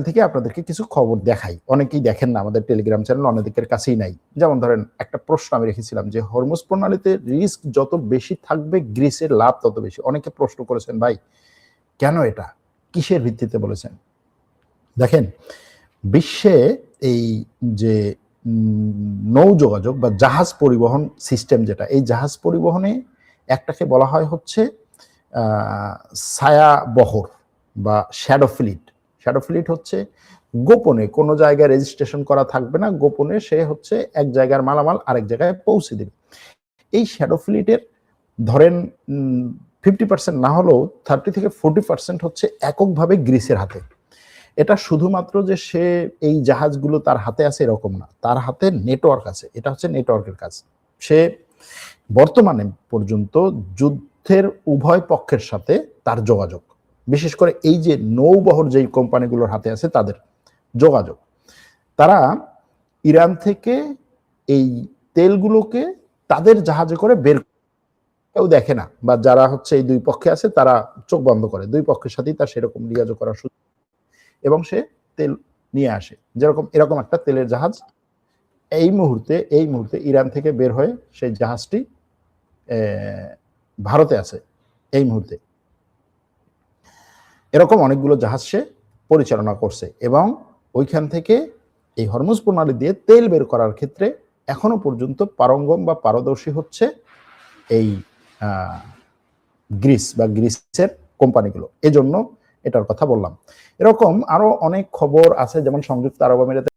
থেকে আপনাদেরকে কিছু খবর দেখাই। অনেকেই দেখেন না, আমাদের টেলিগ্রাম চ্যানেল অনেকের কাছেই নাই। যেমন ধরেন একটা প্রশ্ন আমি রেখেছিলাম যে হরমুজ প্রণালীতে রিস্ক যত বেশি থাকবে গ্রিসের লাভ তত বেশি। অনেকে প্রশ্ন করেছেন ভাই কেন এটা, কিসের ভিত্তিতে বলেছেন? দেখেন বিশ্বে এই যে নৌ যোগাযোগ বা জাহাজ পরিবহন সিস্টেম যেটা, এই জাহাজ পরিবহনে একটাকে বলা হয় হচ্ছে ছায়া বহর বা শ্যাডো ফ্লিট। শ্যাডো ফ্লিট হচ্ছে গোপনে কোনো জায়গায় রেজিস্ট্রেশন করা থাকবে না, গোপনে সে হচ্ছে এক জায়গার মালামাল আরেক জায়গায় পৌঁছে দেবে। এই শ্যাডো ফ্লিটের ধরেন 50% না হলেও 30 থেকে 40% হচ্ছে এককভাবে গ্রিসের হাতে। এটা শুধুমাত্র যে সে এই জাহাজগুলো তার হাতে আছে এরকম না, তার হাতে নেটওয়ার্ক আছে। এটা হচ্ছে নেটওয়ার্কের কাজ। সে বর্তমানে পর্যন্ত যুদ্ধের উভয় পক্ষের সাথে তার যোগাযোগ, বিশেষ করে এই যে নৌবহর যেই কোম্পানিগুলোর হাতে আছে তাদের যোগাযোগ। তারা ইরান থেকে এই তেলগুলোকে তাদের জাহাজে করে বের, কেউ দেখে না, বা যারা হচ্ছে এই দুই পক্ষে আছে তারা চোখ বন্ধ করে, দুই পক্ষের সাথেই তার সেরকম যোগাযোগ করার সুযোগ, এবং সে তেল নিয়ে আসে। যেরকম এরকম একটা তেলের জাহাজ এই মুহূর্তে ইরান থেকে বের হয়ে সেই জাহাজটি ভারতে আছে এই মুহূর্তে। এরকম অনেকগুলো জাহাজ সে পরিচালনা করছে, এবং ওইখান থেকে এই হরমুজ প্রণালী দিয়ে তেল বের করার ক্ষেত্রে এখনো পর্যন্ত পারঙ্গম বা পারদর্শী হচ্ছে এই গ্রিস বা গ্রিসের কোম্পানিগুলো। এজন্য এটার কথা বললাম। এরকম আরো অনেক খবর আছে, যেমন সংযুক্ত আরব আমিরাতে